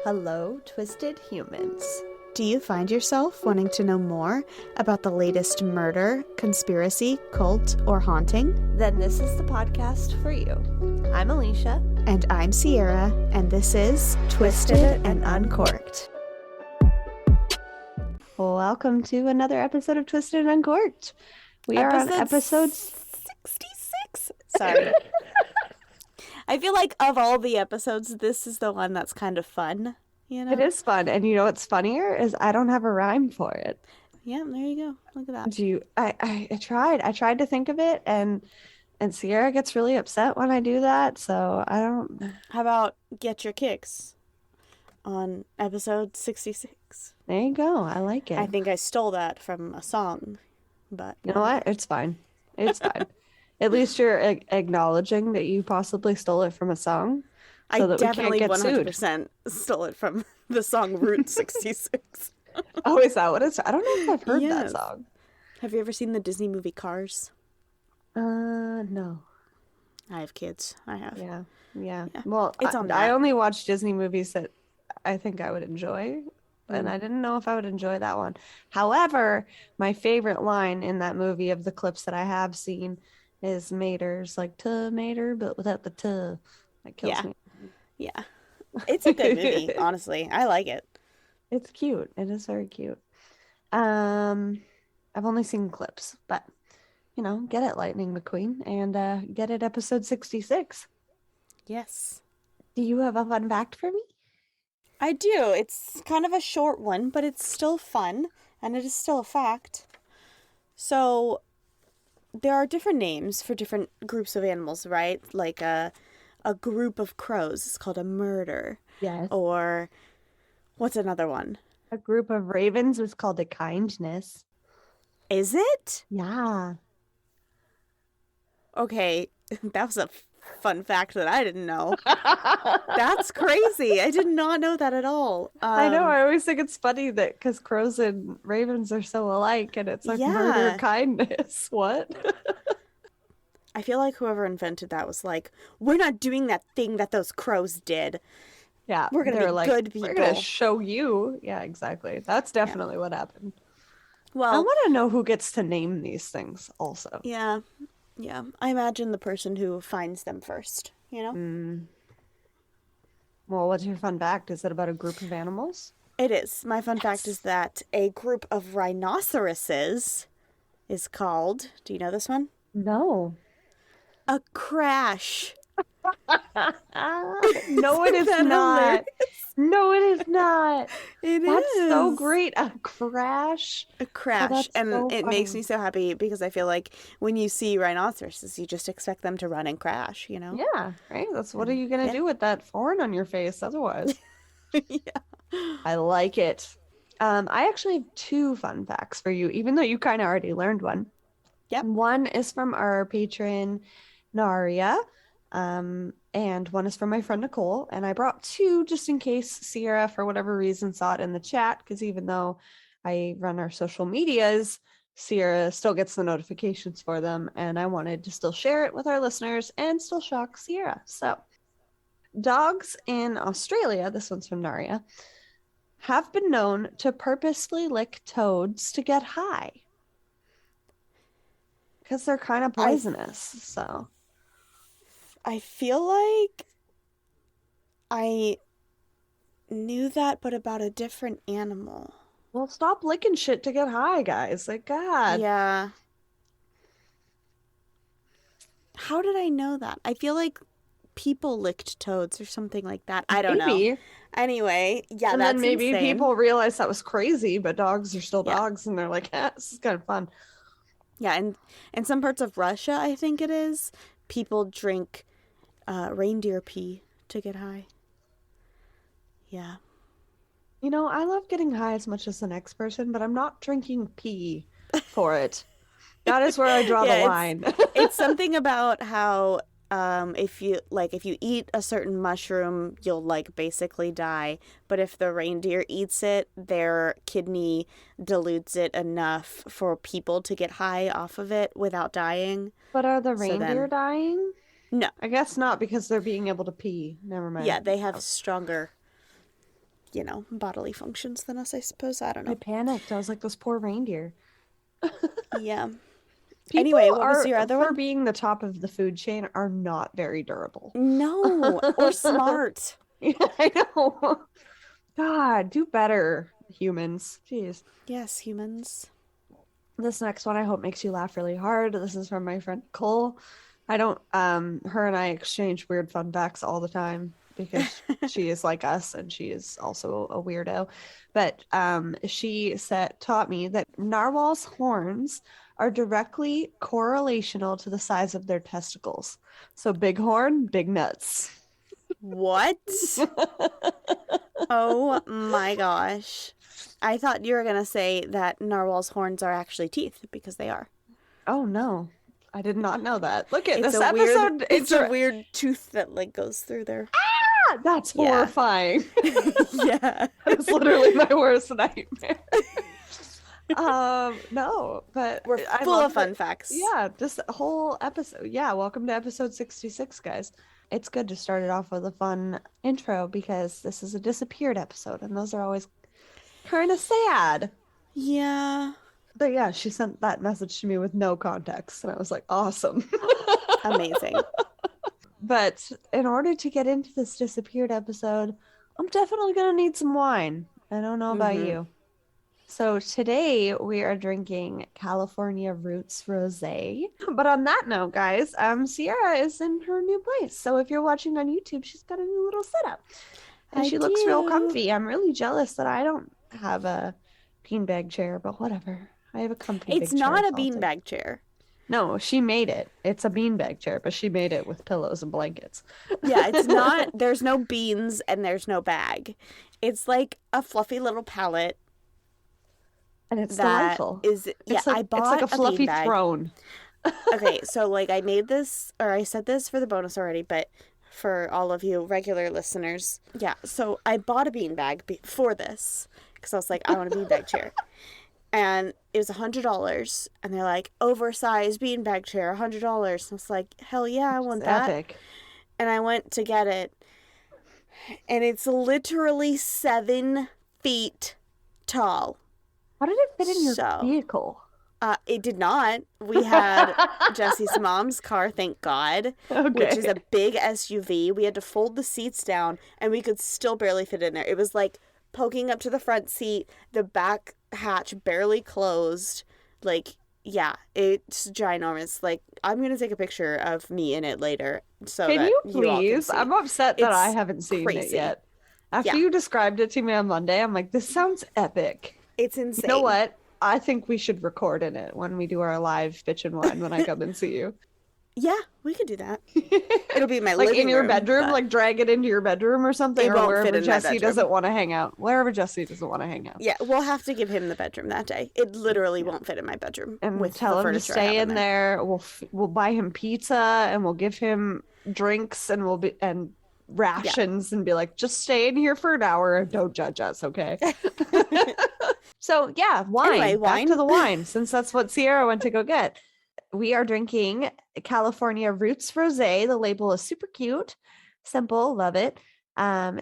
Hello, twisted humans. Do you find yourself wanting to know more about the latest murder, conspiracy, cult, or haunting? Then this is the podcast for you. I'm Alecia. And I'm Sierra, and this is Twisted and Uncorked. Welcome to another episode of Twisted and Uncorked. We are on episode 66. Sorry. I feel like of all the episodes, this is the one that's kind of fun, you know? It is fun, and you know what's funnier is I don't have a rhyme for it. Yeah, there you go. Look at that. Do you? I tried to think of it, and Sierra gets really upset when I do that, so I don't. How about Get Your Kicks on episode 66? There you go. I like it. I think I stole that from a song, but... You know what? It's fine. It's fine. At least you're acknowledging that you possibly stole it from a song. So I that definitely we can't get 100% stole it from the song Route 66. Oh, is that what it's? I don't know if I've heard that Yes. song. Have you ever seen the Disney movie Cars? No. I have kids. I have. Yeah. Well, It's on I that. only watch Disney movies that I think I would enjoy, and I didn't know if I would enjoy that one. However, my favorite line in that movie of the clips that I have seen is Mater's like tomato, but without the "t." That kills me. Yeah. It's a good movie, honestly. I like it. It's cute. It is very cute. I've only seen clips, but get it, Lightning McQueen, and get it, episode 66. Yes. Do you have a fun fact for me? I do. It's kind of a short one, but it's still fun, and it is still a fact. So, there are different names for different groups of animals, right? Like a group of crows is called a murder. Yes. Or, what's another one? A group of ravens was called a kindness. Is it? Yeah. Okay, that was a fun fact that I didn't know. That's crazy. I did not know that at all. I know. I always think it's funny that because crows and ravens are so alike, and it's like murder kindness. What? I feel like whoever invented that was like, we're not doing that thing that those crows did. Yeah. We're going to be good people. We're going to show you. Yeah, exactly. That's definitely what happened. Well, I want to know who gets to name these things also. Yeah. I imagine the person who finds them first, you know? Well, what's your fun fact? Is it about a group of animals? It is. My fun fact is that a group of rhinoceroses is called, do you know this one? No. A crash. No, it is not. Hilarious? No, it is not. That's is. so great. A crash. A crash. that's And so it makes funny. me so happy because I feel like when you see rhinoceroses, you just expect them to run and crash, you know? Yeah, right. That's what are you gonna do with that thorn on your face otherwise? Yeah. I like it. I actually have two fun facts for you, even though you kind of already learned one. Yep. One is from our patron Naria, and one is from my friend Nicole. And I brought two just in case Sierra, for whatever reason, saw it in the chat, because even though I run our social medias, Sierra still gets the notifications for them, and I wanted to still share it with our listeners and still shock Sierra. So, dogs in Australia, this one's from Naria, have been known to purposely lick toads to get high. Because they're kind of poisonous, so... I feel like I knew that, but about a different animal. Well, stop licking shit to get high, guys. Like, God. Yeah. How did I know that? I feel like people licked toads or something like that. I don't know. Anyway, yeah, and that's then maybe insane. people realized that was crazy, but dogs are still Yeah. dogs, and they're like, this is kind of fun. Yeah, and in some parts of Russia, I think it is, people drink reindeer pee to get high. Yeah. You know, I love getting high as much as the next person, but I'm not drinking pee for it. That is where I draw the line. It's something about how if you eat a certain mushroom, you'll like basically die. But if the reindeer eats it, their kidney dilutes it enough for people to get high off of it without dying. But are the So reindeer then- dying? No. I guess not, because they're being able to pee. Never mind. Yeah, they have stronger bodily functions than us, I suppose. I don't I know. panicked. I was like, those poor reindeer. Yeah. People Anyway, what was are, your other for one? being the top of the food chain, are not very durable. No, or smart. Yeah, I know. God, do better, humans. Jeez. Yes, humans. This next one I hope makes you laugh really hard. This is from my friend Cole. I don't her and I exchange weird fun facts all the time because she is like us and she is also a weirdo. But she taught me that narwhals' horns are directly correlational to the size of their testicles. So big horn, big nuts. What? Oh my gosh. I thought you were going to say that narwhals' horns are actually teeth, because they are. Oh no. I did not know that. Look at It's this a episode. weird, it's a weird tooth that like goes through there. Ah, that's horrifying. Yeah. That's literally my worst nightmare. No, but We're full of fun facts. Yeah, just a whole episode. Yeah, welcome to episode 66, guys. It's good to start it off with a fun intro because this is a disappeared episode and those are always kind of sad. Yeah. But yeah, she sent that message to me with no context and I was like, awesome. Amazing. But in order to get into this disappeared episode, I'm definitely going to need some wine. I don't know about you. So today we are drinking California Roots Rosé. But on that note, guys, Sierra is in her new place. So if you're watching on YouTube, she's got a new little setup. And she looks real comfy. I'm really jealous that I don't have a beanbag chair, but whatever. I have a comfy big chair. It's not a beanbag chair. No, she made it. It's a beanbag chair, but she made it with pillows and blankets. Yeah, it's not. There's no beans and there's no bag. It's like a fluffy little pallet. And it's delightful. I bought it's like a fluffy throne. Okay, so like I made this, or I said this for the bonus already, but for all of you regular listeners, yeah. So I bought a beanbag for this because I was like, I want a beanbag chair, and it was $100, and they're like, oversized beanbag chair, $100. And I was like, hell yeah, I want that. Epic. And I went to get it, and it's literally 7 feet tall. How did it fit in your vehicle? It did not. We had Jesse's mom's car, thank God, which is a big SUV. We had to fold the seats down, and we could still barely fit in there. It was like poking up to the front seat, the back hatch barely closed. Like, yeah, it's ginormous. Like, I'm going to take a picture of me in it later. So can that you please? All can see. I'm upset that I haven't seen it yet. After you described it to me on Monday, I'm like, this sounds epic. It's insane. You know what? I think we should record in it when we do our live bitch and wine when I come and see you. Yeah, we could do that. It'll be my like living in your room, bedroom, like drag it into your bedroom or something, or wherever Jesse doesn't want to hang out. Wherever Jesse doesn't want to hang out. Yeah, we'll have to give him the bedroom that day. It literally won't fit in my bedroom. And we'll tell him to stay in there. We'll buy him pizza and we'll give him drinks and rations and be like, just stay in here for an hour and don't judge us, okay? So yeah, wine. Anyway, Back to the wine, since that's what Sierra went to go get. We are drinking California Roots Rosé. The label is super cute, simple, love it.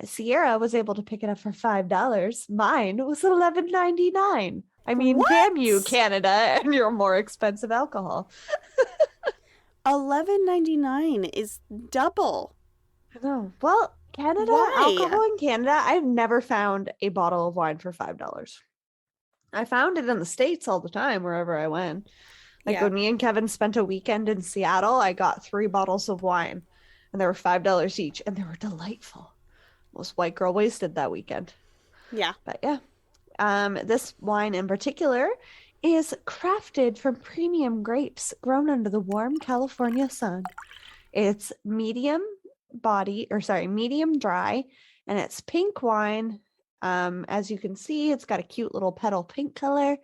Sierra was able to pick it up for $5. Mine was $11.99. I mean, what? Damn you, Canada, and your more expensive alcohol. $11.99 is double. I know. Well, Canada, alcohol in Canada, I've never found a bottle of wine for $5. I found it in the States all the time, wherever I went. Like when me and Kevin spent a weekend in Seattle, I got 3 bottles of wine and they were $5 each and they were delightful. Most white girl wasted that weekend. Yeah. But yeah. This wine in particular is crafted from premium grapes grown under the warm California sun. It's medium dry, and it's pink wine. As you can see, it's got a cute little petal pink color,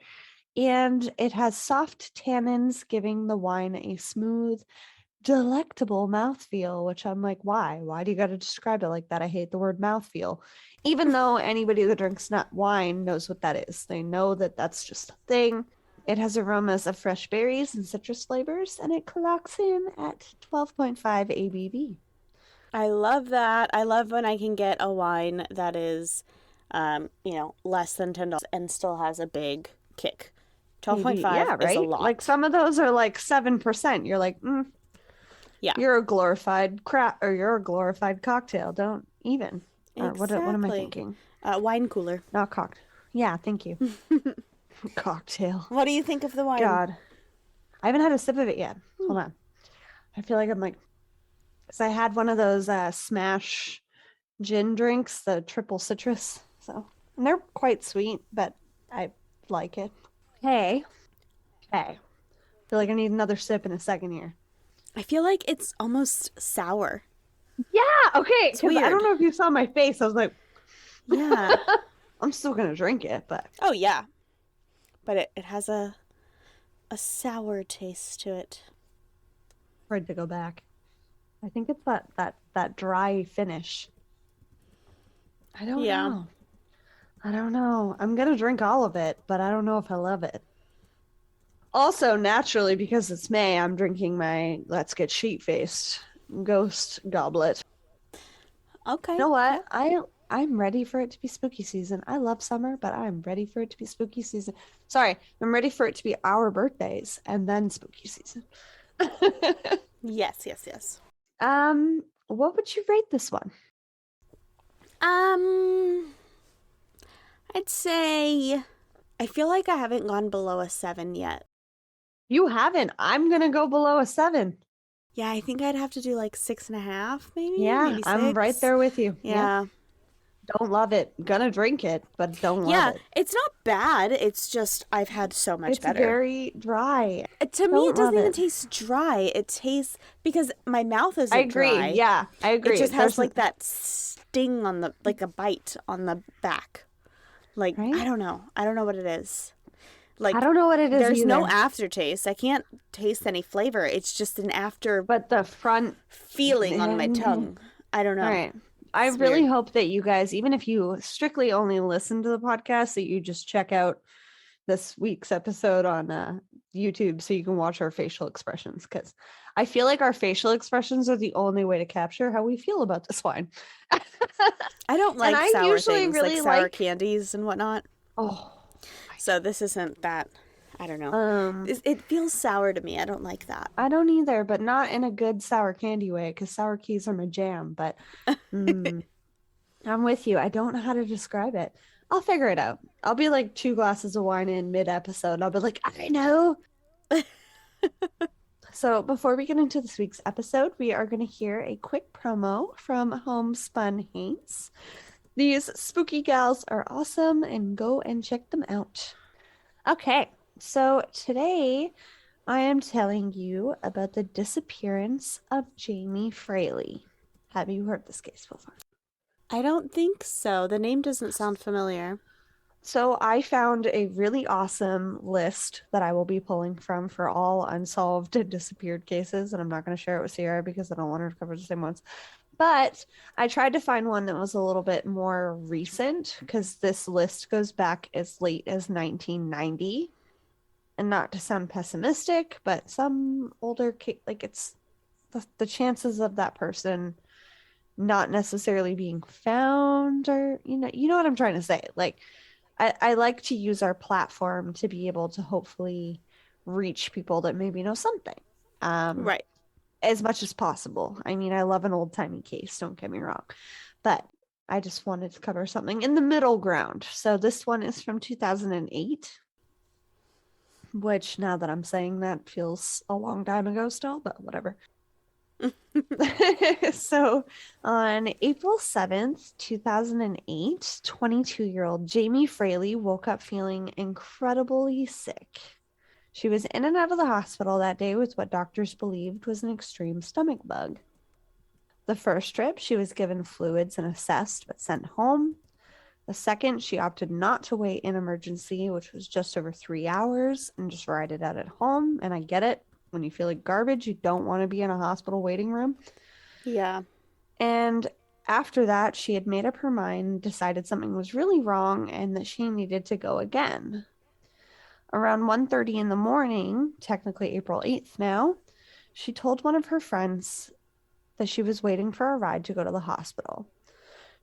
and it has soft tannins, giving the wine a smooth, delectable mouthfeel, which I'm like, why? Why do you got to describe it like that? I hate the word mouthfeel. Even though anybody that drinks nut wine knows what that is. They know that that's just a thing. It has aromas of fresh berries and citrus flavors, and it clocks in at 12.5 ABV. I love that. I love when I can get a wine that is less than $10 and still has a big kick. Maybe, 12.5 yeah, is a right? lot. Like some of those are like 7%. You're like, Yeah. you're a glorified crap, or you're a glorified cocktail. Don't even. Or what am I Exactly. thinking? Wine cooler. Not cocktail. Yeah, thank you. Cocktail. What do you think of the wine? God. I haven't had a sip of it yet. Hold on. I feel like I'm like, because I had one of those smash gin drinks, the triple citrus. So, and they're quite sweet, but I like it. Hey. I feel like I need another sip in a second here. I feel like it's almost sour. Yeah, okay. It's Because I don't weird. know if you saw my face. I was like, Yeah. I'm still gonna drink it, but Oh, yeah. But it has a sour taste to it. afraid to go back. I think it's that dry finish. I don't know. I don't know. I'm gonna drink all of it, but I don't know if I love it. Also, naturally, because it's May, I'm drinking my Let's Get Sheet-Faced Ghost Goblet. Okay. You know what? Yeah. I'm ready for it to be spooky season. I love summer, but I'm ready for it to be spooky season. Sorry, I'm ready for it to be our birthdays and then spooky season. Yes. What would you rate this one? I'd say I feel like I haven't gone below a 7 yet. You haven't. I'm gonna go below a 7. Yeah, I think I'd have to do like 6.5, maybe. Yeah, Maybe 6. I'm right there with you. Yeah. Don't love it. Gonna drink it, but don't love it. It's not bad. It's just I've had so much better. It's very dry. To me, Don't it doesn't love even it. taste dry. It tastes because my mouth isn't I agree. dry. Yeah, I agree. It just has like that sting on the, like a bite on the back. Like, Right? I don't know. I don't know what it is. Like, I don't know what it is there's no either. aftertaste. I can't taste any flavor. It's just an after But the front feeling on my tongue. I don't know. All right. I It's really weird. hope that you guys, even if you strictly only listen to the podcast, that you just check out this week's episode on YouTube so you can watch our facial expressions, because I feel like our facial expressions are the only way to capture how we feel about this wine. I don't like I sour usually things, really like sour like- candies and whatnot. Oh, So this isn't that. I don't know. um, It feels sour to me. I don't like that. I don't either, but not in a good sour candy way, because sour keys are my jam. But I'm with you. I don't know how to describe it. I'll figure it out. I'll be like 2 glasses of wine in mid-episode, and I'll be like, I know. So before we get into this week's episode, we are going to hear a quick promo from Homespun Haints. These spooky gals are awesome, and go and check them out. Okay, so today I am telling you about the disappearance of Jamie Fraley. Have you heard this case before? I don't think so. The name doesn't sound familiar. So I found a really awesome list that I will be pulling from for all unsolved and disappeared cases, and I'm not going to share it with Sierra because I don't want her to cover the same ones. But I tried to find one that was a little bit more recent, because this list goes back as late as 1990. And not to sound pessimistic, but some older like it's the chances of that person not necessarily being found, or you know what I'm trying to say. Like I like to use our platform to be able to hopefully reach people that maybe know something. Right. As much as possible. I mean, I love an old-timey case, don't get me wrong. But I just wanted to cover something in the middle ground. So this one is from 2008. Which, now that I'm saying that, feels a long time ago still, but whatever. So, on April 7th, 2008, 22-year-old Jamie Fraley woke up feeling incredibly sick. She was in and out of the hospital that day with what doctors believed was an extreme stomach bug. The first trip, she was given fluids and assessed, but sent home. The second, she opted not to wait in emergency, which was just over 3 hours, and just ride it out at home. And I get it. When you feel like garbage, you don't want to be in a hospital waiting room. Yeah. And after that, she had made up her mind, decided something was really wrong, and that she needed to go again. Around 1:30 in the morning, technically April 8th now, she told one of her friends that she was waiting for a ride to go to the hospital.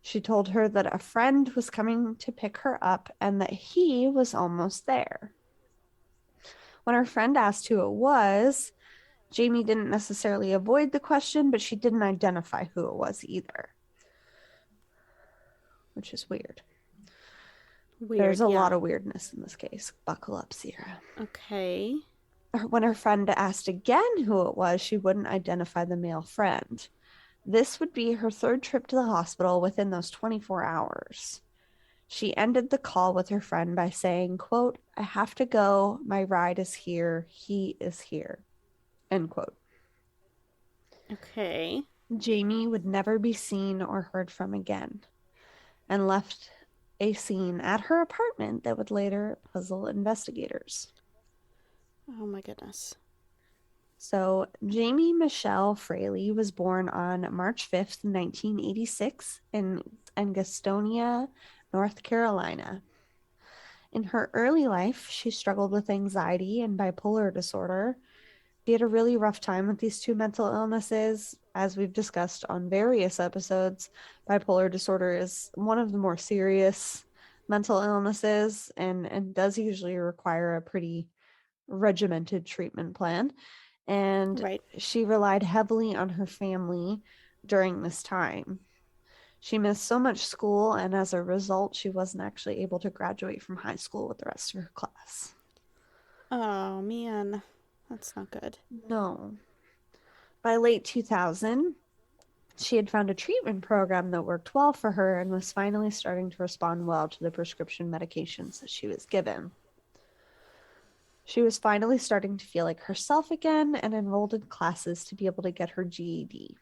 She told her that a friend was coming to pick her up and that he was almost there. When her friend asked who it was, Jamie didn't necessarily avoid the question, but she didn't identify who it was either, which is weird. There's a lot of weirdness in this case. Buckle up, Sierra. Okay. When her friend asked again who it was, she wouldn't identify the male friend. This would be her third trip to the hospital within those 24 hours. She ended the call with her friend by saying, quote, "I have to go. My ride is here. He is here." End quote. Okay. Jamie would never be seen or heard from again and left a scene at her apartment that would later puzzle investigators. Oh my goodness. So, Jamie Michelle Fraley was born on March 5th, 1986 in Gastonia, North Carolina. In her early life, she struggled with anxiety and bipolar disorder. She had a really rough time with these two mental illnesses. As we've discussed on various episodes, bipolar disorder is one of the more serious mental illnesses and does usually require a pretty regimented treatment plan. And Right. she relied heavily on her family during this time. She missed so much school, and as a result, she wasn't actually able to graduate from high school with the rest of her class. Oh, man. That's not good. No. By late 2000, she had found a treatment program that worked well for her and was finally starting to respond well to the prescription medications that she was given. She was finally starting to feel like herself again and enrolled in classes to be able to get her GED.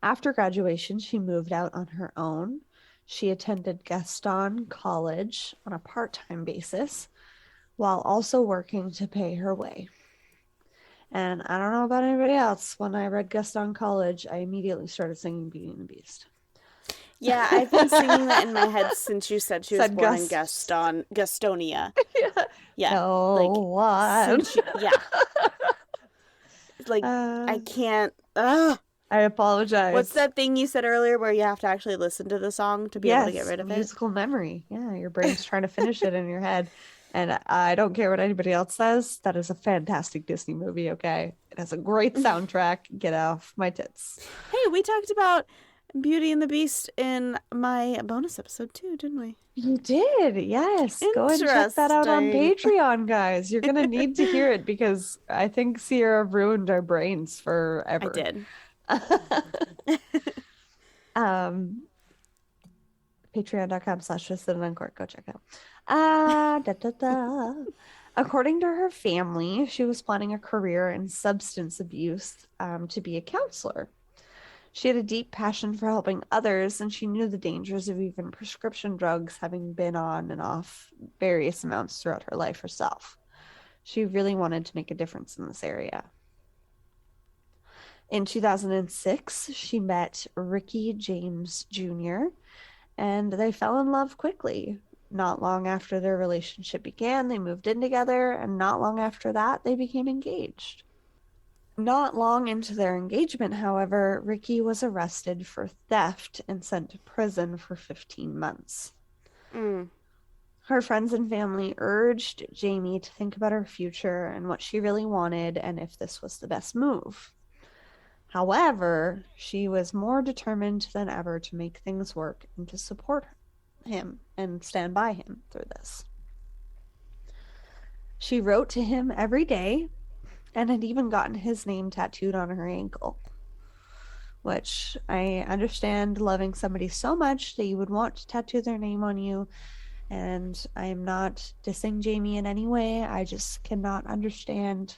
After graduation, she moved out on her own. She attended Gaston College on a part-time basis while also working to pay her way. And I don't know about anybody else. When I read Gaston College, I immediately started singing Beauty and the Beast. Yeah, I've been singing that in my head since you said she was born in Gastonia. Yeah. Yeah. No like, one. Yeah. Like, I can't. Ugh. I apologize. What's that thing you said earlier where you have to actually listen to the song to be able to get rid of it? Musical memory. Yeah, your brain's trying to finish it in your head. And I don't care what anybody else says. That is a fantastic Disney movie, okay? It has a great soundtrack. Get off my tits. Hey, we talked about Beauty and the Beast in my bonus episode too, didn't we? You did, yes. Go and check that out on Patreon, guys. You're going to need to hear it because I think Sierra ruined our brains forever. I did. Patreon.com/twisted-uncorked. Go check it out. According to her family, she was planning a career in substance abuse to be a counselor. She had a deep passion for helping others, and she knew the dangers of even prescription drugs, having been on and off various amounts throughout her life herself. She really wanted to make a difference in this area. In 2006, she met Ricky James Jr., and they fell in love quickly. Not long after their relationship began, they moved in together, and not long after that, they became engaged. Not long into their engagement, however, Ricky was arrested for theft and sent to prison for 15 months. Her friends and family urged Jamie to think about her future and what she really wanted and if this was the best move. However, she was more determined than ever to make things work and to support him and stand by him through this. She wrote to him every day and had even gotten his name tattooed on her ankle, which I understand loving somebody so much that you would want to tattoo their name on you. And I am not dissing Jamie in any way. I just cannot understand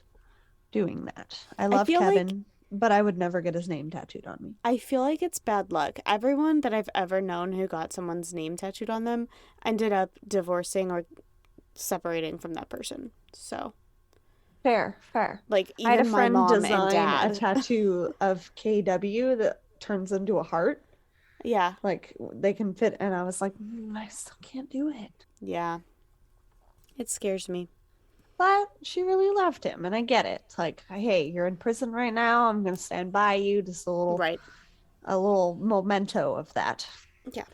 doing that. I love Kevin, but I would never get his name tattooed on me. I feel like it's bad luck. Everyone that I've ever known who got someone's name tattooed on them ended up divorcing or separating from that person. So fair. Like, even I had a friend my mom design and dad. a tattoo of KW that turns into a heart. Yeah. Like, they can fit, and I was like, I still can't do it. Yeah. It scares me. But she really loved him, and I get it. It's like, hey, you're in prison right now. I'm going to stand by you. Just a little a little memento of that. Yeah.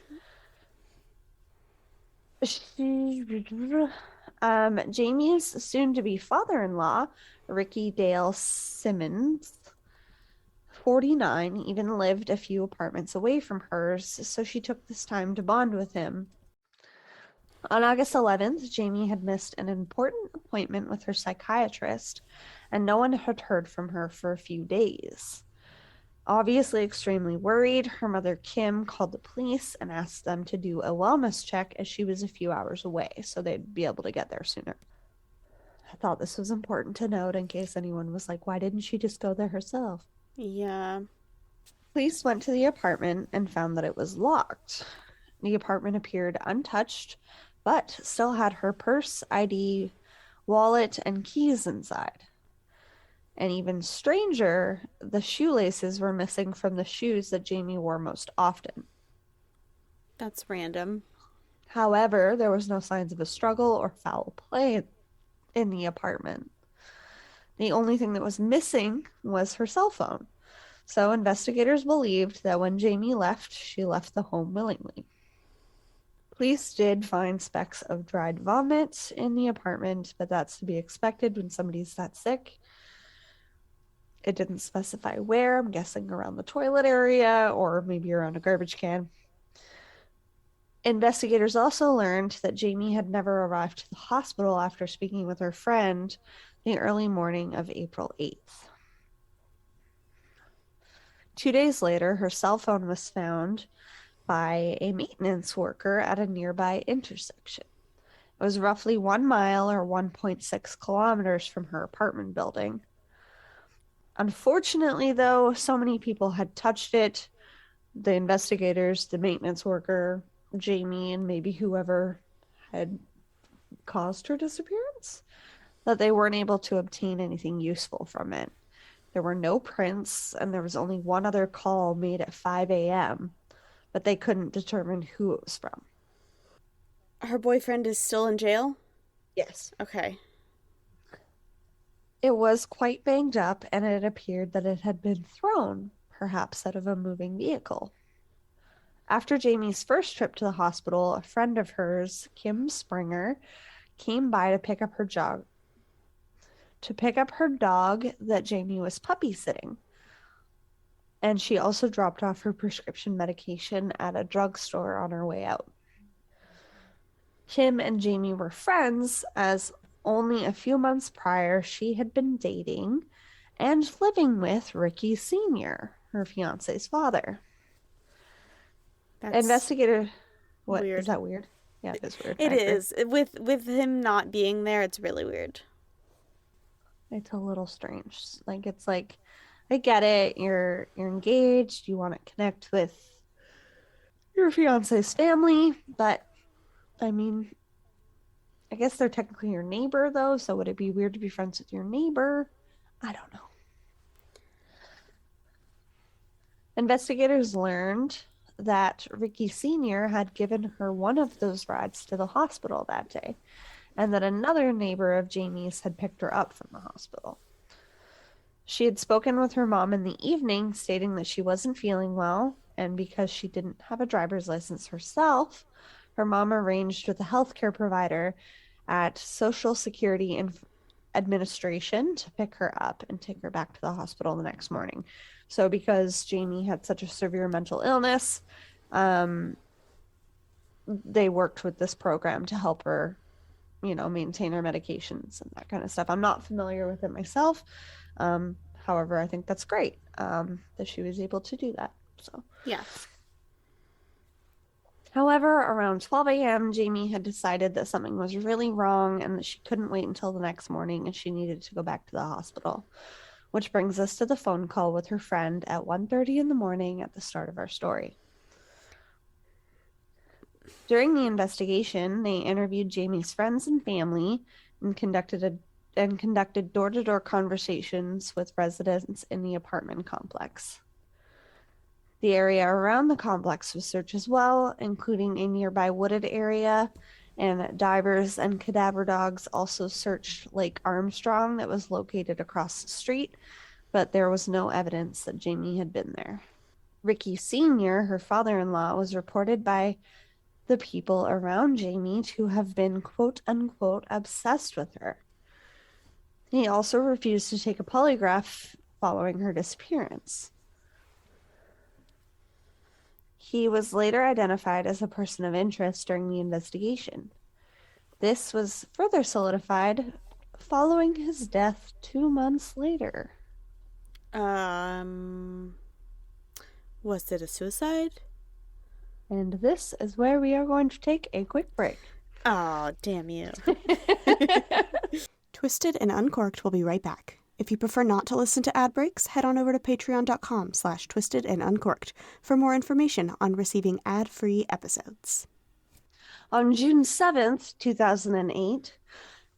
Jamie's soon-to-be father-in-law, Ricky Dale Simmons, 49, even lived a few apartments away from hers, so she took this time to bond with him. On August 11th, Jamie had missed an important appointment with her psychiatrist, and no one had heard from her for a few days. Obviously extremely worried, her mother Kim called the police and asked them to do a wellness check as she was a few hours away, so they'd be able to get there sooner. I thought this was important to note in case anyone was like, why didn't she just go there herself? Yeah. Police went to the apartment and found that it was locked. The apartment appeared untouched, but still had her purse, ID, wallet, and keys inside. And even stranger, the shoelaces were missing from the shoes that Jamie wore most often. That's random. However, there was no signs of a struggle or foul play in the apartment. The only thing that was missing was her cell phone. So investigators believed that when Jamie left, she left the home willingly. Police did find specks of dried vomit in the apartment, but that's to be expected when somebody's that sick. It didn't specify where. I'm guessing around the toilet area or maybe around a garbage can. Investigators also learned that Jamie had never arrived to the hospital after speaking with her friend the early morning of April 8th. 2 days later, her cell phone was found by a maintenance worker at a nearby intersection. It was roughly 1 mile or 1.6 kilometers from her apartment building. Unfortunately, though, so many people had touched it, the investigators, the maintenance worker, Jamie, and maybe whoever had caused her disappearance, that they weren't able to obtain anything useful from it. There were no prints, and there was only one other call made at 5 a.m., but they couldn't determine who it was from. Her boyfriend is still in jail? Yes. Okay. It was quite banged up, and it appeared that it had been thrown, perhaps out of a moving vehicle. After Jamie's first trip to the hospital, a friend of hers, Kim Springer, came by to pick up her dog that Jamie was puppy sitting. And she also dropped off her prescription medication at a drugstore on her way out. Kim and Jamie were friends, as only a few months prior she had been dating and living with Ricky Sr., her fiance's father. That's Investigator, what weird. is that weird? Yeah, it is weird. It is. With him not being there, it's really weird. It's a little strange. Like it's like, I get it. You're engaged. You want to connect with your fiance's family, but I mean, I guess they're technically your neighbor though. So would it be weird to be friends with your neighbor? I don't know. Investigators learned that Ricky Sr. had given her one of those rides to the hospital that day, and that another neighbor of Jamie's had picked her up from the hospital. She had spoken with her mom in the evening, stating that she wasn't feeling well, and because she didn't have a driver's license herself, her mom arranged with a healthcare provider at Social Security Administration to pick her up and take her back to the hospital the next morning. So because Jamie had such a severe mental illness, they worked with this program to help her, maintain her medications and that kind of stuff. I'm not familiar with it myself. However, I think that's great that she was able to do that. So yeah. However, around 12 a.m., Jamie had decided that something was really wrong and that she couldn't wait until the next morning and she needed to go back to the hospital. Which brings us to the phone call with her friend at 1:30 in the morning at the start of our story. During the investigation, they interviewed Jamie's friends and family and conducted door-to-door conversations with residents in the apartment complex. The area around the complex was searched as well, including a nearby wooded area, and divers and cadaver dogs also searched Lake Armstrong that was located across the street, but there was no evidence that Jamie had been there. Ricky Sr., her father-in-law, was reported by the people around Jamie to have been quote-unquote obsessed with her. He also refused to take a polygraph following her disappearance. He was later identified as a person of interest during the investigation. This was further solidified following his death 2 months later. Was it a suicide? And this is where we are going to take a quick break. Oh, damn you. Twisted and Uncorked will be right back. If you prefer not to listen to ad breaks, head on over to patreon.com/twistedanduncorked for more information on receiving ad-free episodes. On June 7th, 2008,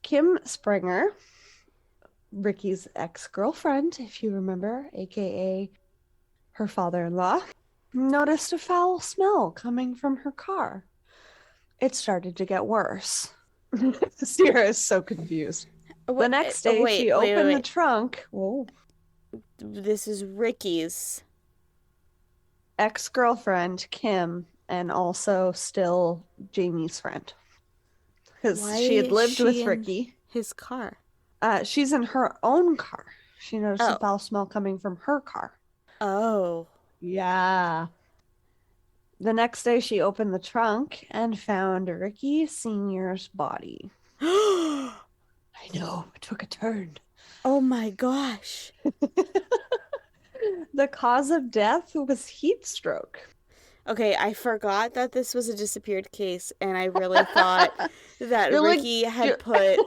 Kim Springer, Ricky's ex-girlfriend, if you remember, aka her father-in-law, noticed a foul smell coming from her car. It started to get worse. Sierra is so confused. The next day, she opened the trunk. Whoa. This is Ricky's ex-girlfriend, Kim, and also still Jamie's friend. Because she had lived with Ricky. His car. She's in her own car. She noticed a foul smell coming from her car. Oh. Yeah. The next day, she opened the trunk and found Ricky Sr.'s body. I know, it took a turn. Oh my gosh. The cause of death was heat stroke. Okay, I forgot that this was a disappeared case, and I really thought that Ricky had put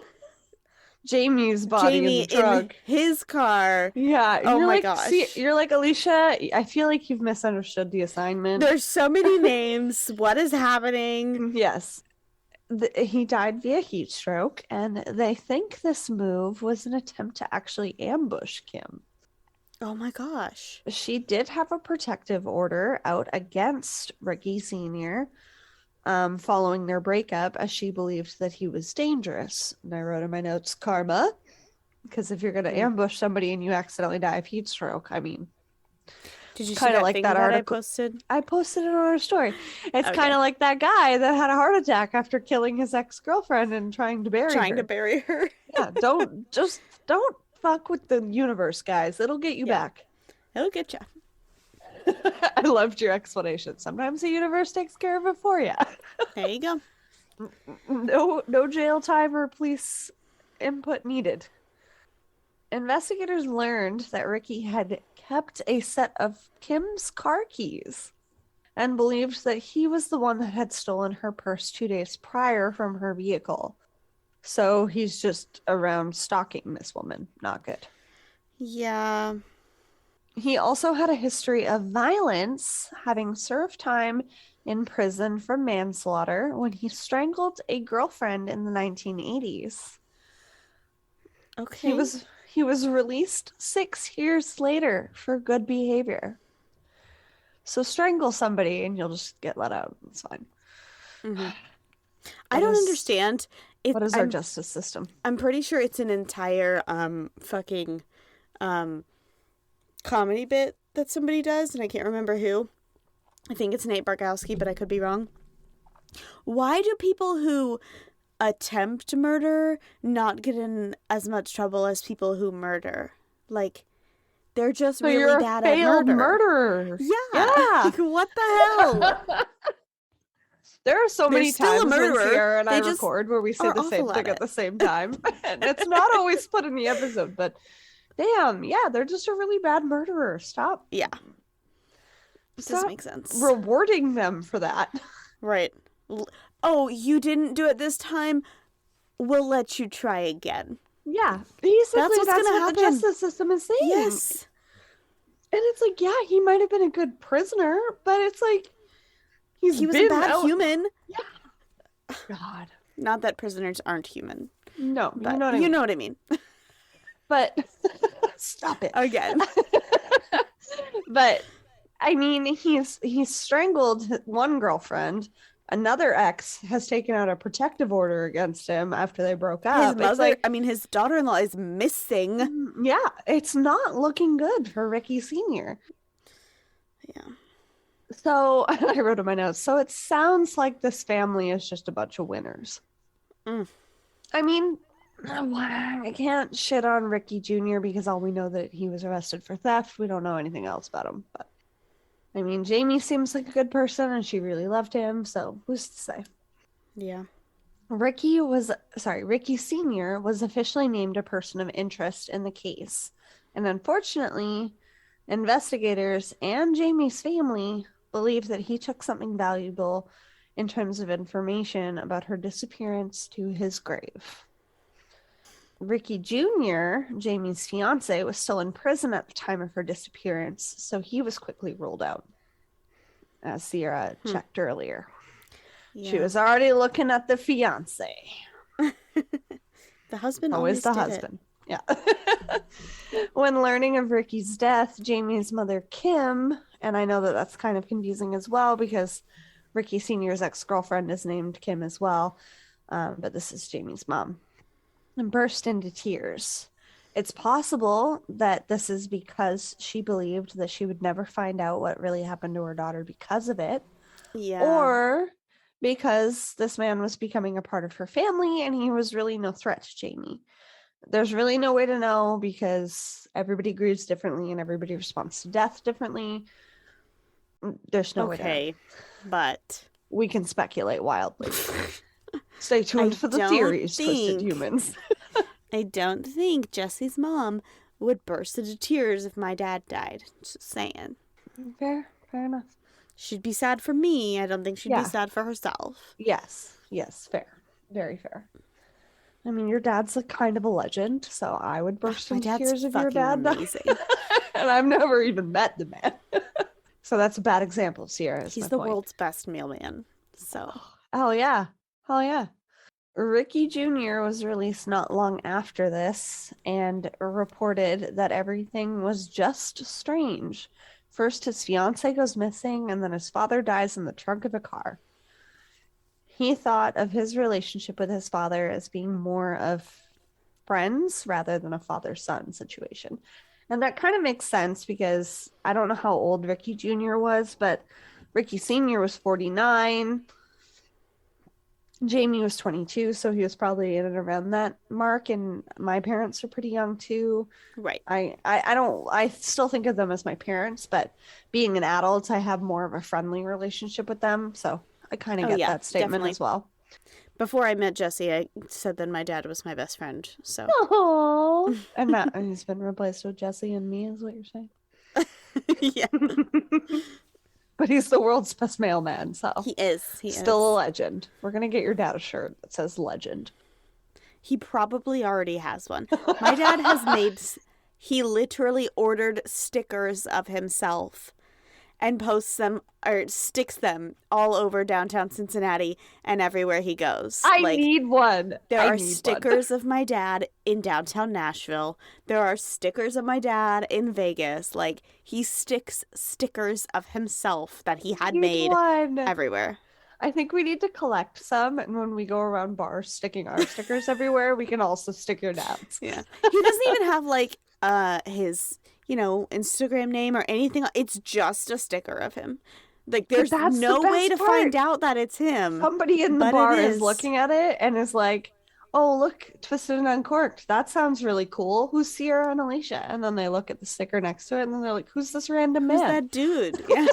Jamie's body in the trunk. In his car. Yeah. Oh my gosh. See, you're like, Alecia, I feel like you've misunderstood the assignment. There's so many names. What is happening? Yes. He died via heat stroke, and they think this move was an attempt to actually ambush Kim. Oh my gosh. She did have a protective order out against Ricky Sr. Following their breakup, as she believed that he was dangerous. And I wrote in my notes, karma, because if you're going to ambush somebody and you accidentally die of heat stroke, I mean... Did you see that like thing that article I posted it on our story. It's kind of like that guy that had a heart attack after killing his ex-girlfriend and trying to bury her. Yeah, don't fuck with the universe, guys. It'll get you back. It'll get you. I loved your explanation. Sometimes the universe takes care of it for you. There you go. No jail time or police input needed. Investigators learned that Ricky had kept a set of Kim's car keys and believed that he was the one that had stolen her purse 2 days prior from her vehicle. So he's just around stalking this woman. Not good. Yeah. He also had a history of violence, having served time in prison for manslaughter when he strangled a girlfriend in the 1980s. Okay. He was released 6 years later for good behavior. So strangle somebody and you'll just get let out. It's fine. Mm-hmm. I don't understand. What is our justice system? I'm pretty sure it's an entire fucking comedy bit that somebody does, and I can't remember who. I think it's Nate Barkowski, but I could be wrong. Why do people who attempt murder not get in as much trouble as people who murder? Like, they're just really bad at murder. Yeah. Like, what the hell? There are so many times when Sierra and I record where we say the same thing at the same time. And it's not always put in the episode, but damn, yeah, they're just a really bad murderer. Stop. Yeah. It does make sense. Rewarding them for that. Right. Oh, you didn't do it this time? We'll let you try again. Yeah. Basically, that's what the justice system is saying. Yes. And it's like, yeah, he might have been a good prisoner, but it's like, he was a bad human. Yeah. God. Not that prisoners aren't human. No, but you know what I mean. But stop it. Again. But I mean, he's strangled one girlfriend. Another ex has taken out a protective order against him after they broke up. His mother, his daughter-in-law is missing. Yeah, it's not looking good for Ricky Sr. Yeah. So I wrote in my notes. So it sounds like this family is just a bunch of winners. Mm. I mean, I can't shit on Ricky Jr. because all we know that he was arrested for theft. We don't know anything else about him. But I mean, Jamie seems like a good person and she really loved him. So who's to say? Yeah. Ricky Sr. was officially named a person of interest in the case. And unfortunately, investigators and Jamie's family believe that he took something valuable in terms of information about her disappearance to his grave. Ricky Jr., Jamie's fiance, was still in prison at the time of her disappearance, so he was quickly ruled out, as Sierra checked earlier. Yeah. She was already looking at the fiance. The husband always the husband. Yeah. When learning of Ricky's death, Jamie's mother, Kim, and I know that that's kind of confusing as well because Ricky Sr.'s ex-girlfriend is named Kim as well, but this is Jamie's mom, and burst into tears. It's possible that this is because she believed that she would never find out what really happened to her daughter because of it. Yeah. Or because this man was becoming a part of her family and he was really no threat to Jamie. There's really no way to know because everybody grieves differently and everybody responds to death differently. There's no way to know. Okay, but we can speculate wildly. Stay tuned for the theories, Twisted Humans. I don't think Jesse's mom would burst into tears if my dad died. Just saying. Fair enough. She'd be sad for me. I don't think she'd be sad for herself. Yes, fair. Very fair. I mean, your dad's a kind of a legend, so I would burst into tears if your dad died. And I've never even met the man. So that's a bad example, Sierra. He's the world's best mailman. So. Oh, yeah. Ricky Jr. was released not long after this and reported that everything was just strange. First, his fiance goes missing, and then his father dies in the trunk of a car. He thought of his relationship with his father as being more of friends rather than a father-son situation. And that kind of makes sense because I don't know how old Ricky Jr. was, but Ricky Sr. was 49. Jamie was 22, so he was probably in and around that mark, and my parents are pretty young too. Right. I still think of them as my parents, but being an adult, I have more of a friendly relationship with them, so I kind of get that statement definitely. As well. Before I met Jesse, I said that my dad was my best friend, so. Oh, and he's been replaced with Jesse and me, is what you're saying? Yeah. But he's the world's best mailman, so. He is. Still a legend. We're going to get your dad a shirt that says legend. He probably already has one. My dad has he literally ordered stickers of himself and posts them or sticks them all over downtown Cincinnati and everywhere he goes. I need one. There are stickers of my dad in downtown Nashville. There are stickers of my dad in Vegas. Like, he sticks stickers of himself that he had made everywhere. I think we need to collect some, and when we go around bars sticking our stickers everywhere, we can also stick your dad's. Yeah. He doesn't even have, like, his, Instagram name or anything. It's just a sticker of him. Like, there's no way to find out that it's him. Somebody in the bar is looking at it and is like, oh, look, Twisted and Uncorked. That sounds really cool. Who's Sierra and Alecia? And then they look at the sticker next to it and then they're like, who's this random man? Who's that dude? Yeah.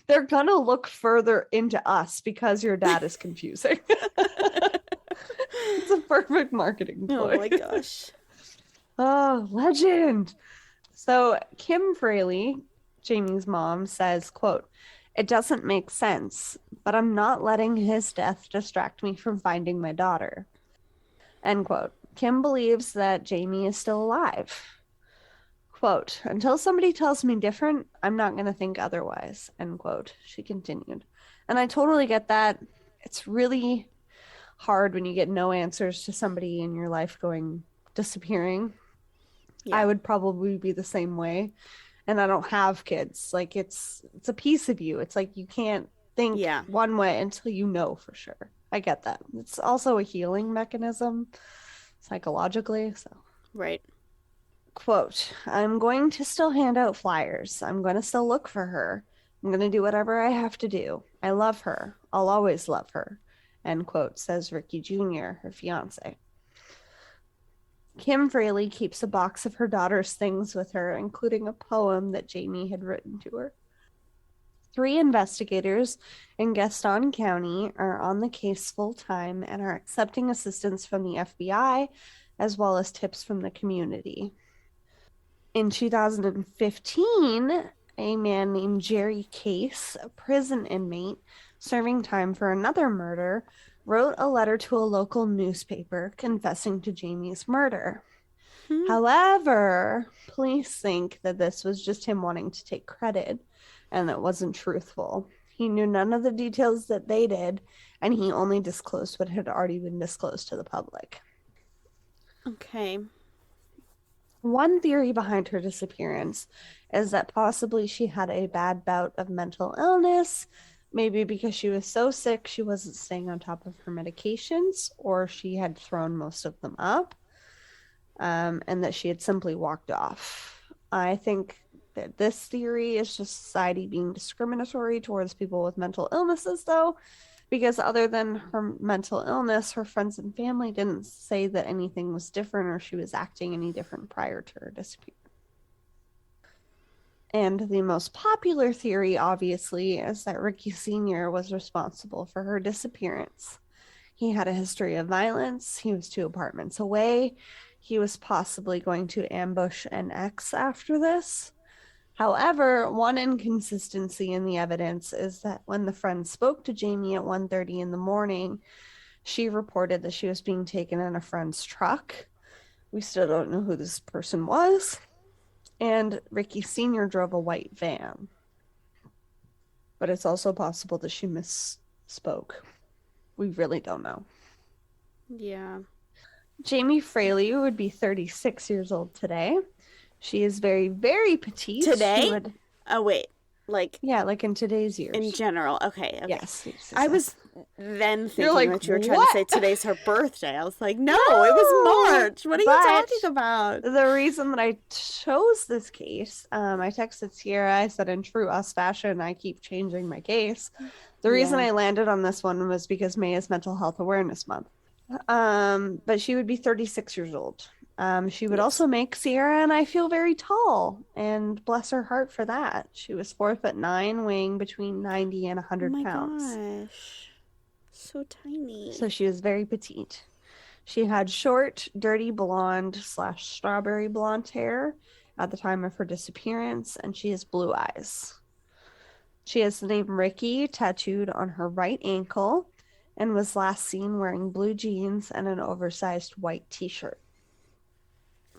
They're gonna look further into us because your dad is confusing. It's a perfect marketing ploy. Oh my gosh. Oh, legend. So Kim Fraley, Jamie's mom, says, quote, "It doesn't make sense, but I'm not letting his death distract me from finding my daughter." End quote. Kim believes that Jamie is still alive. Quote, "Until somebody tells me different, I'm not going to think otherwise," end quote. She continued. And I totally get that. It's really hard when you get no answers to somebody in your life disappearing. Yeah. I would probably be the same way. And I don't have kids. Like, it's a piece of you. It's like you can't think one way until you know for sure. I get that. It's also a healing mechanism psychologically. So right. Quote, I'm going to still hand out flyers. I'm going to still look for her. I'm going to do whatever I have to do. I love her. I'll always love her. End quote, says Ricky Jr., her fiance. Kim Fraley keeps a box of her daughter's things with her, including a poem that Jamie had written to her. 3 investigators in Gaston County are on the case full time and are accepting assistance from the FBI as well as tips from the community. In 2015, a man named Jerry Case, a prison inmate serving time for another murder, wrote a letter to a local newspaper confessing to Jamie's murder. However, police think that this was just him wanting to take credit and it wasn't truthful. He knew none of the details that they did, and he only disclosed what had already been disclosed to the public. Okay. One theory behind her disappearance is that possibly she had a bad bout of mental illness, maybe because she was so sick she wasn't staying on top of her medications, or she had thrown most of them up, and that she had simply walked off. I think that this theory is just society being discriminatory towards people with mental illnesses, though, because other than her mental illness, her friends and family didn't say that anything was different or she was acting any different prior to her disappearance. And the most popular theory, obviously, is that Ricky Sr. was responsible for her disappearance. He had a history of violence. He was 2 apartments away. He was possibly going to ambush an ex after this. However, one inconsistency in the evidence is that when the friend spoke to Jamie at 1:30 in the morning, she reported that she was being taken in a friend's truck. We still don't know who this person was. And Ricky Sr. drove a white van. But it's also possible that she misspoke. We really don't know. Yeah. Jamie Fraley would be 36 years old today. She is very, very petite. Today? Oh, wait. Like... Yeah, like in today's years. In general. Okay. Yes. I was then thinking like, that you were trying what? to say today's her birthday. I was like, no, it was March. What are you talking about? The reason that I chose this case, I texted Sierra. I said, in true us fashion, I keep changing my case. The reason I landed on this one was because May is Mental Health Awareness Month. But she would be 36 years old. She would also make Sierra and I feel very tall, and bless her heart for that. She was 4'9", weighing between 90 and 100 pounds. Oh my gosh. So tiny. So she was very petite. She had short, dirty blonde / strawberry blonde hair at the time of her disappearance, and she has blue eyes. She has the name Ricky tattooed on her right ankle and was last seen wearing blue jeans and an oversized white t-shirt.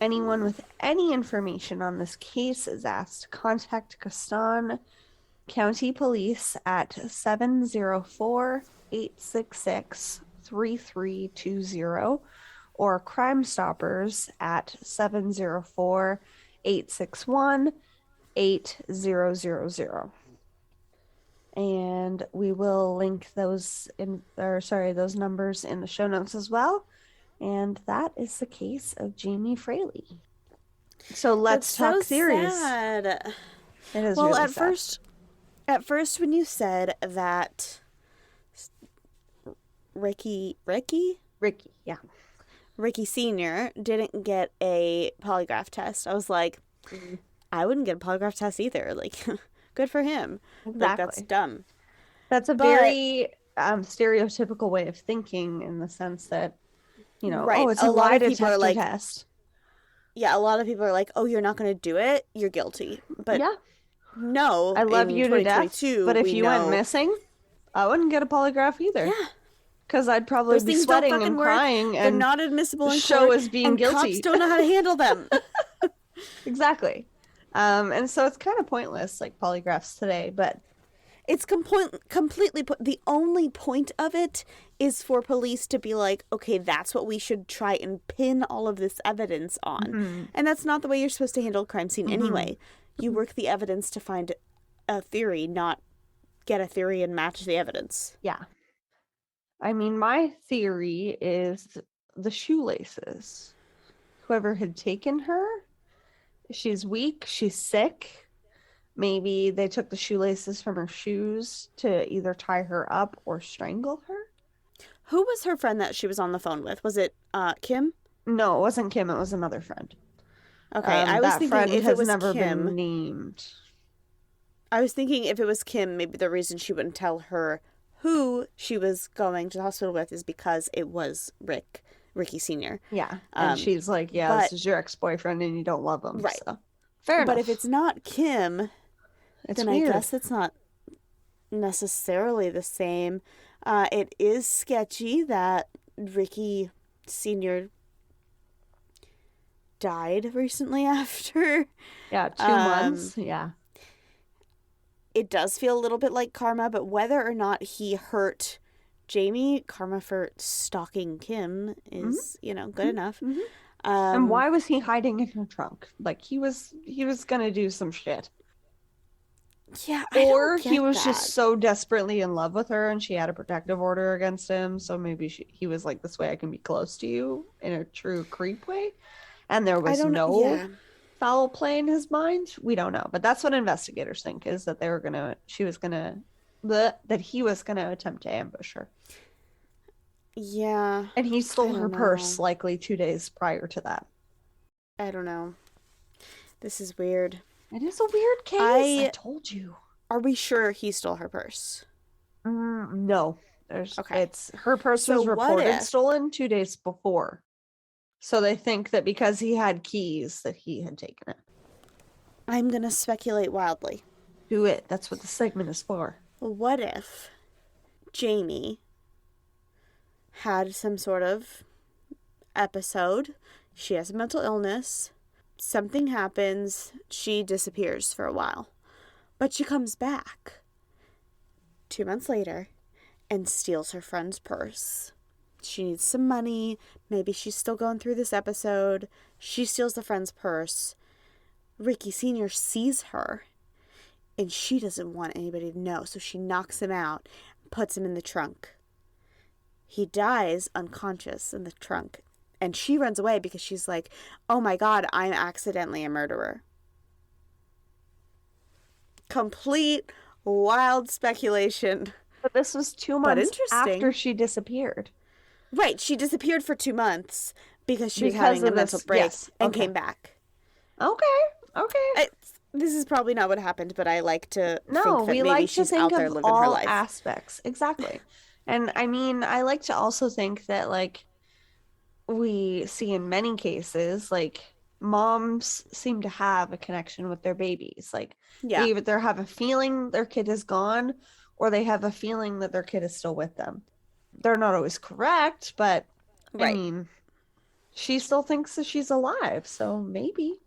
Anyone with any information on this case is asked to contact Gaston County Police at 704-866-3320 or CrimeStoppers at 704-861-8000. And we will link those those numbers in the show notes as well. And that is the case of Jamie Fraley. So let's talk theories. Sad. It is well, really at sad. first when you said that Ricky, yeah. Ricky Sr. didn't get a polygraph test, I was like, I wouldn't get a polygraph test either. Like, good for him. Exactly. Like, that's dumb. That's a very stereotypical way of thinking, in the sense that, you know, right. it's a lie detector like, test. Yeah, a lot of people are like, oh, you're not going to do it? You're guilty. But yeah. No, I love you to death, but if you went missing, I wouldn't get a polygraph either. Yeah. Because I'd probably be sweating and crying, and they're not admissible in show court, as being and guilty. Cops don't know how to handle them. Exactly. And so it's kind of pointless, like polygraphs today, but it's completely the only point of it is for police to be like, okay, that's what we should try and pin all of this evidence on. Mm-hmm. And that's not the way you're supposed to handle a crime scene anyway. You work the evidence to find a theory, not get a theory and match the evidence. Yeah. I mean, my theory is the shoelaces. Whoever had taken her She's weak. She's sick. Maybe they took the shoelaces from her shoes to either tie her up or strangle her. Who was her friend that she was on the phone with? Was it Kim? No, it wasn't Kim. It was another friend. Okay, I was That thinking friend if it has was never been Kim. named. I was thinking if it was Kim, maybe the reason she wouldn't tell her who she was going to the hospital with is because it was Ricky Sr. Yeah. And she's like, yeah, this is your ex-boyfriend and you don't love him. Right. So fair enough. But if it's not Kim, then weird. I guess it's not necessarily the same. It is sketchy that Ricky Sr. died recently after. Yeah, 2 months. Yeah. It does feel a little bit like karma, but whether or not he hurt Jamie, karma for stalking Kim is, good enough. Mm-hmm. And why was he hiding in her trunk? Like he was gonna do some shit. Yeah, or he was just so desperately in love with her and she had a protective order against him, so maybe he was like, this way I can be close to you in a true creep way, and there was no foul play in his mind. We don't know, but that's what investigators think, is that that he was gonna attempt to ambush her. Yeah. And he stole her purse likely 2 days prior to that. I don't know. This is weird. It is a weird case. I told you. Are we sure he stole her purse? No. It's her purse was reported stolen 2 days before. So they think that because he had keys that he had taken it. I'm going to speculate wildly. Do it. That's what the segment is for. What if Jamie had some sort of episode? She has a mental illness. Something happens, she disappears for a while. But she comes back 2 months later and steals her friend's purse. She needs some money. Maybe she's still going through this episode. She steals the friend's purse. Ricky Sr. sees her and she doesn't want anybody to know, so she knocks him out and puts him in the trunk. He dies unconscious in the trunk. And she runs away because she's like, oh my God, I'm accidentally a murderer. Complete wild speculation. But this was 2 months after she disappeared. Right. She disappeared for 2 months because she was having a mental break and came back. Okay. This is probably not what happened, but I like to think that maybe like she's to think out there of living all her life. Aspects. Exactly. And I mean, I like to also think that, like, we see in many cases, like, moms seem to have a connection with their babies. Like, they either have a feeling their kid is gone or they have a feeling that their kid is still with them. They're not always correct, but I mean, she still thinks that she's alive, so maybe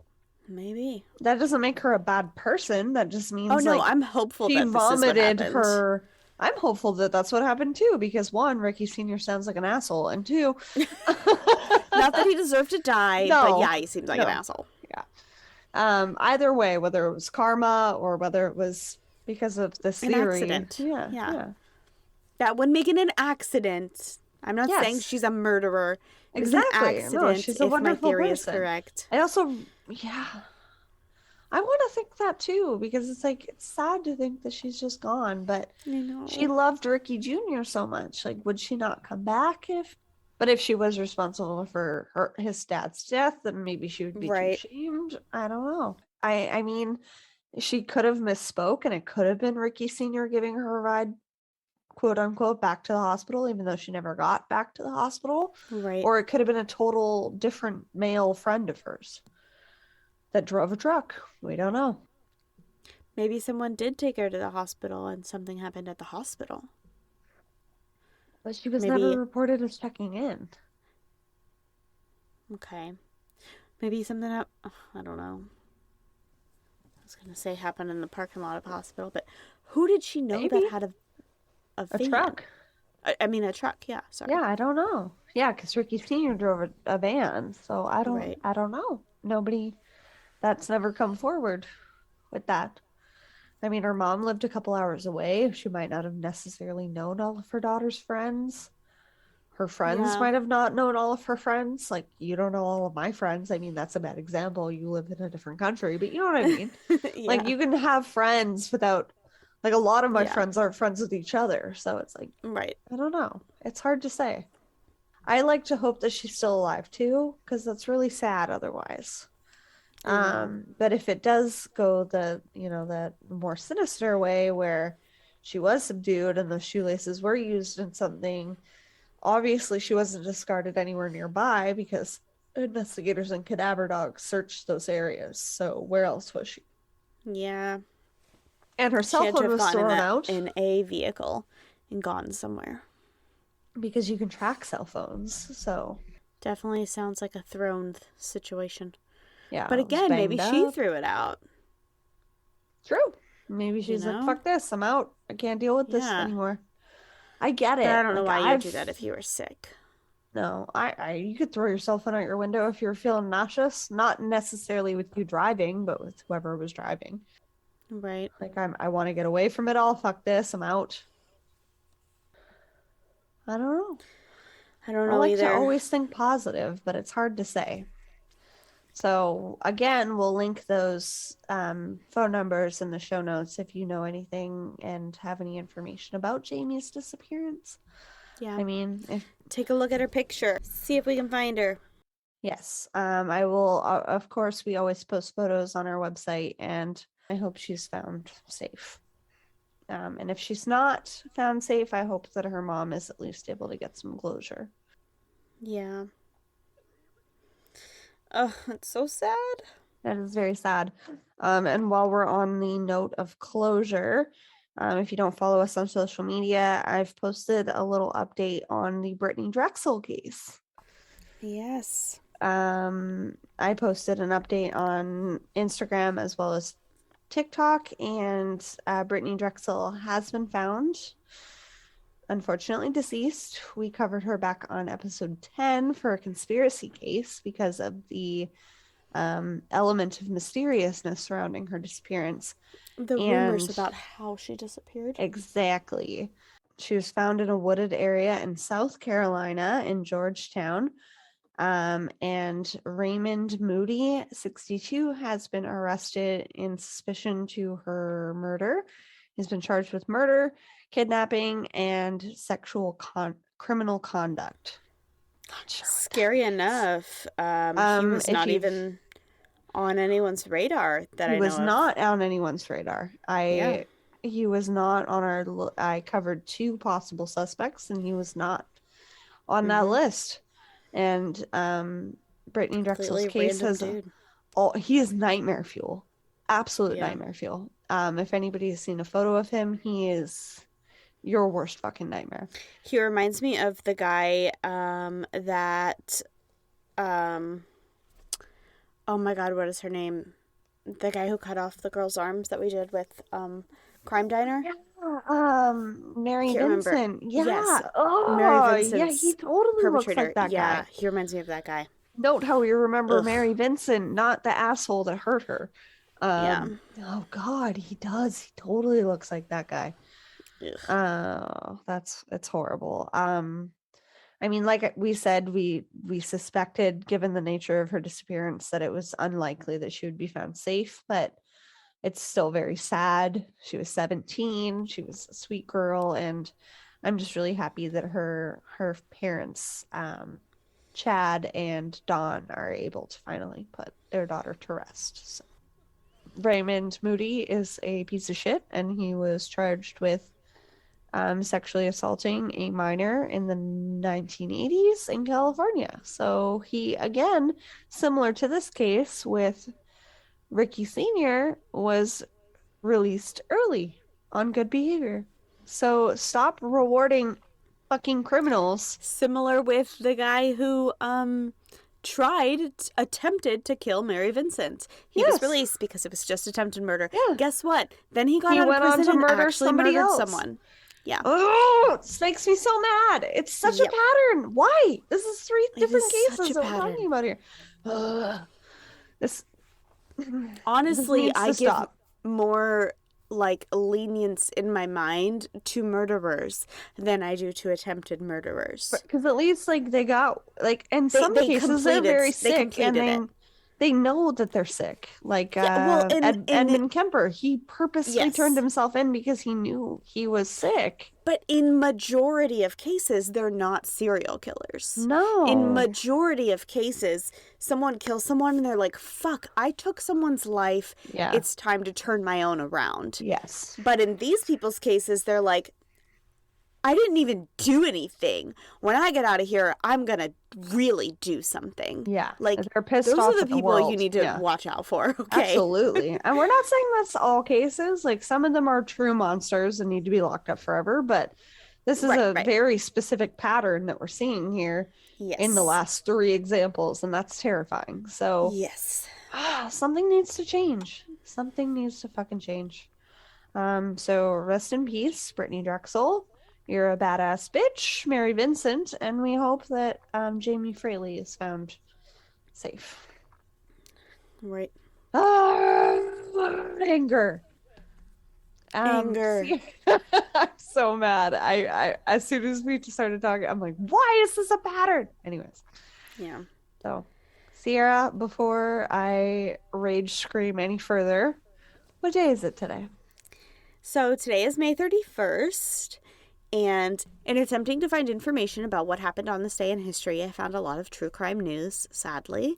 that doesn't make her a bad person. That just means, I'm hopeful she that vomited this is what happened. I'm hopeful that that's what happened too, because 1, Ricky Sr. sounds like an asshole, and 2, not that he deserved to die, but yeah, he seems like an asshole. Yeah. Either way, whether it was karma or whether it was because of this theory, accident. Yeah. That would make it an accident. I'm not saying she's a murderer. Exactly. It's an accident. No, she's a wonderful theory person. Is correct. I also, I want to think that too, because it's like, it's sad to think that she's just gone, but she loved Ricky Jr. so much. Like, would she not come back if she was responsible for his dad's death, then maybe she would be too ashamed. I don't know. I mean, she could have misspoke and it could have been Ricky Sr. giving her a ride, quote unquote, back to the hospital, even though she never got back to the hospital. Right. Or it could have been a total different male friend of hers that drove a truck. We don't know. Maybe someone did take her to the hospital and something happened at the hospital. But she was never reported as checking in. Okay. Maybe something I don't know. I was going to say happened in the parking lot of the hospital, but who did she know that had a van? Truck? I mean, a truck, yeah, sorry. Yeah, I don't know. Yeah, because Ricky Sr. drove a van, so I don't know. Nobody, that's never come forward with that. I mean, her mom lived a couple hours away. She might not have necessarily known all of her daughter's friends. Her friends Yeah. might have not known all of her friends. Like, you don't know all of my friends. I mean, that's a bad example. You live in a different country, but you know what I mean? Like, Yeah. you can have friends without, like, a lot of my Yeah. friends aren't friends with each other. So it's like, Right. I don't know. It's hard to say. I like to hope that she's still alive too, because that's really sad otherwise. I know. But if it does go the, that more sinister way where she was subdued and those shoelaces were used in something, obviously she wasn't discarded anywhere nearby because investigators and cadaver dogs searched those areas. So where else was she? Yeah. And her She cell had to phone have was gone thrown out in a vehicle and gone somewhere. because you can track cell phones. So Definitely sounds like a thrown situation. yeah, But it was again, maybe banged she up. threw it out. True. Maybe You she's like, know? fuck this, I'm out. I can't deal with this Yeah. anymore. I get But I it. don't know Like why you would do I've that if you were sick. no, you could throw your cell phone out your window if you're feeling nauseous. Not necessarily with you driving, but with whoever was driving. Right. Like I want to get away from it all. Fuck this, I'm out. I don't know. I don't I know like to either. always think positive, but it's hard to say. So again, we'll link those phone numbers in the show notes if you know anything and have any information about Jamie's disappearance. Yeah. I mean, if Take a look at her picture. See if we can find her. yes, I will. Of course, we always post photos on our website, and I hope she's found safe. And if she's not found safe, I hope that her mom is at least able to get some closure. Yeah. Oh, it's so sad. That is very sad. And while we're on the note of closure, if you don't follow us on social media, I've posted a little update on the Brittany Drexel case. Yes. I posted an update on Instagram as well as TikTok, and Brittany Drexel has been found. Unfortunately deceased. We covered her back on episode 10 for a conspiracy case because of the element of mysteriousness surrounding her disappearance. The rumors about how she disappeared. Exactly. She was found in a wooded area in South Carolina in Georgetown. And Raymond Moody, 62, has been arrested in suspicion to her murder. He's been charged with murder, kidnapping, and sexual criminal conduct. Not sure what Scary that means. enough. He was not even on anyone's radar that I know of. He was not on anyone's radar. Yeah. He was not on our. I covered 2 possible suspects, and he was not on that list. And Brittany Drexel's Completely case has dude. He is nightmare fuel. Absolute nightmare fuel. If anybody has seen a photo of him, he is your worst fucking nightmare. He reminds me of the guy that oh my god, what is her name? The guy who cut off the girl's arms that we did with Crime Diner? Yeah, Mary Vincent. Yeah. Yes. Oh, Mary yeah, he totally looks like that guy. Yeah, he reminds me of that guy. Note how we remember Ugh. Mary Vincent, not the asshole that hurt her. Yeah. Oh God, he does. He totally looks like that guy. Ugh. It's horrible. I mean, like we said, we suspected, given the nature of her disappearance, that it was unlikely that she would be found safe, but it's still very sad. She was 17. She was a sweet girl, and I'm just really happy that her parents, Chad and Dawn, are able to finally put their daughter to rest. So. Raymond Moody is a piece of shit, and he was charged with sexually assaulting a minor in the 1980s in California. So he, again, similar to this case with Ricky Sr., was released early on good behavior. So stop rewarding fucking criminals. Similar with the guy who attempted to kill Mary Vincent. He was released because it was just attempted murder. Yeah. Guess what? Then he got out of prison and actually murdered someone. Yeah. Oh, this makes me so mad. It's such a pattern. Why? This is 3 different cases that we're talking about here. This honestly, I give more like lenience in my mind to murderers than I do to attempted murderers. Because at least like they got like in some cases they're very sick and they know that they're sick. Like Edmund Kemper, he purposely turned himself in because he knew he was sick. But in majority of cases, they're not serial killers. No. In majority of cases, someone kills someone and they're like, fuck, I took someone's life. Yeah. It's time to turn my own around. Yes. But in these people's cases, they're like, I didn't even do anything. When I get out of here, I'm going to really do something. Yeah. Like, they're pissed those off are the people world. you need to watch out for. Okay. Absolutely. And we're not saying that's all cases. Like, some of them are true monsters and need to be locked up forever. But this is a very specific pattern that we're seeing here in the last 3 examples. And that's terrifying. So, yes. Something needs to change. Something needs to fucking change. So, rest in peace, Brittany Drexel. You're a badass bitch, Mary Vincent, and we hope that Jamie Fraley is found safe. Right. Anger. Anger. I'm so mad. I as soon as we started talking, I'm like, why is this a pattern? Anyways. Yeah. So, Sierra, before I rage scream any further, what day is it today? So today is May 31st. And in attempting to find information about what happened on this day in history, I found a lot of true crime news, sadly.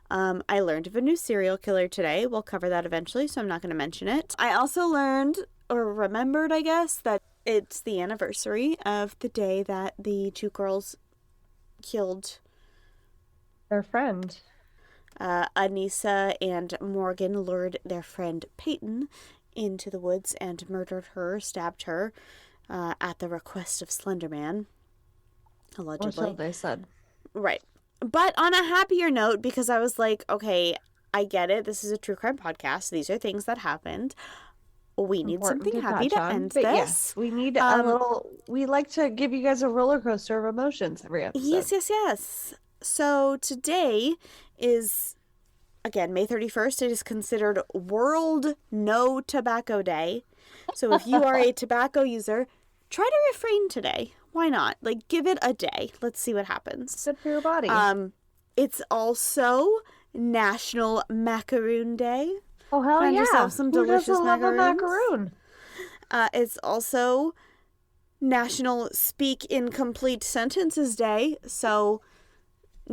I learned of a new serial killer today. We'll cover that eventually, so I'm not going to mention it. I also learned, or remembered, I guess, that it's the anniversary of the day that the 2 girls killed their friend. Alecia and Morgan lured their friend Peyton into the woods and murdered her, stabbed her. At the request of Slenderman, allegedly. Or so they said. Right. But on a happier note, because I was like, okay, I get it. This is a true crime podcast. These are things that happened. We need something happy to end this. Yes, we need a little... We like to give you guys a roller coaster of emotions every episode. Yes. So today is, again, May 31st. It is considered World No Tobacco Day. So if you are a tobacco user, try to refrain today. Why not? Like, give it a day. Let's see what happens. Good for your body. It's also National Macaroon Day. Oh, hell Find yeah. yourself some delicious Who doesn't love a macaroon? It's also National Speak in Complete Sentences Day. So,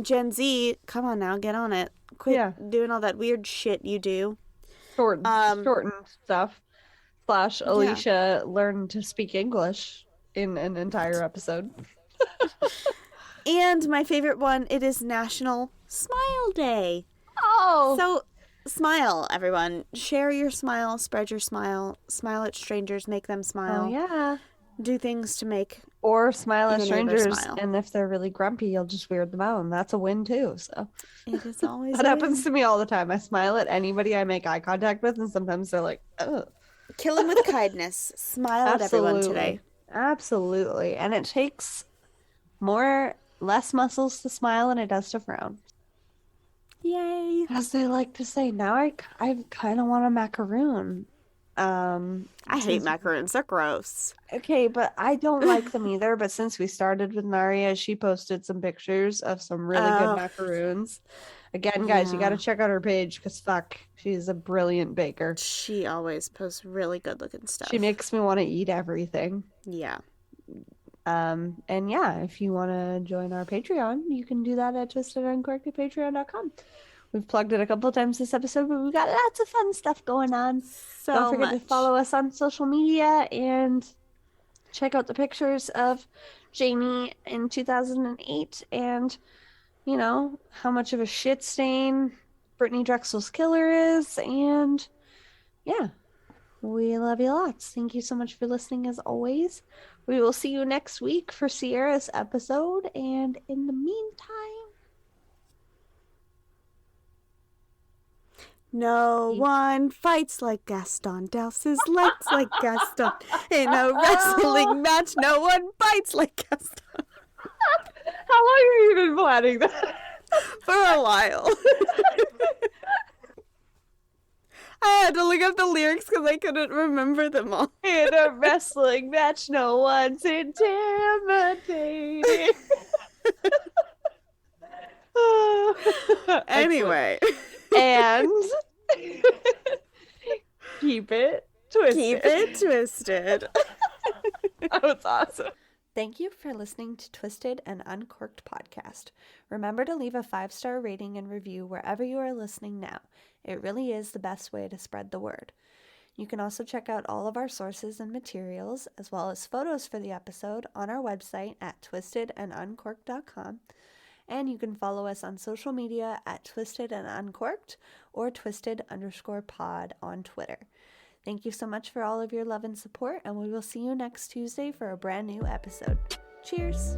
Gen Z, come on now, get on it. Quit doing all that weird shit you do. Shorten stuff. / Alecia learned to speak English in an entire episode. And my favorite one, it is National Smile Day. Oh! So, smile, everyone. Share your smile, spread your smile, smile at strangers, make them smile. Oh, yeah. Do things to make... Or smile at strangers, smile. And if they're really grumpy, you'll just weird them out, and that's a win, too, so... It is always That happens to me all the time. I smile at anybody I make eye contact with, and sometimes they're like, ugh. Kill them with kindness. Smile at everyone today. Absolutely. And it takes less muscles to smile than it does to frown. Yay. As they like to say, now I kind of want a macaroon. I hate macaroons. They're gross. Okay, but I don't like them either. But since we started with Naria, she posted some pictures of some really good macaroons. Again, guys, you got to check out her page because fuck, she's a brilliant baker. She always posts really good looking stuff. She makes me want to eat everything. Yeah. And yeah, if you want to join our Patreon, you can do that at twisteduncorrectedpatreon.com. We've plugged it a couple of times this episode, but we've got lots of fun stuff going on. So don't forget to follow us on social media and check out the pictures of Jamie in 2008 and, you know, how much of a shit stain Brittany Drexel's killer is. And yeah, we love you lots. Thank you so much for listening as always. We will see you next week for Sierra's episode. And in the meantime, no one fights like Gaston, douses legs like Gaston. In a wrestling match, no one fights like Gaston. How long have you been planning that? For a while. I had to look up the lyrics because I couldn't remember them all. In a wrestling match, no one's intimidating. Anyway. And keep it twisted. Keep it twisted. That was awesome. Thank you for listening to Twisted and Uncorked podcast. Remember to leave a 5-star rating and review wherever you are listening now. It really is the best way to spread the word. You can also check out all of our sources and materials, as well as photos for the episode, on our website at twistedanduncorked.com. And you can follow us on social media at Twisted and Uncorked or Twisted_pod on Twitter. Thank you so much for all of your love and support, and we will see you next Tuesday for a brand new episode. Cheers!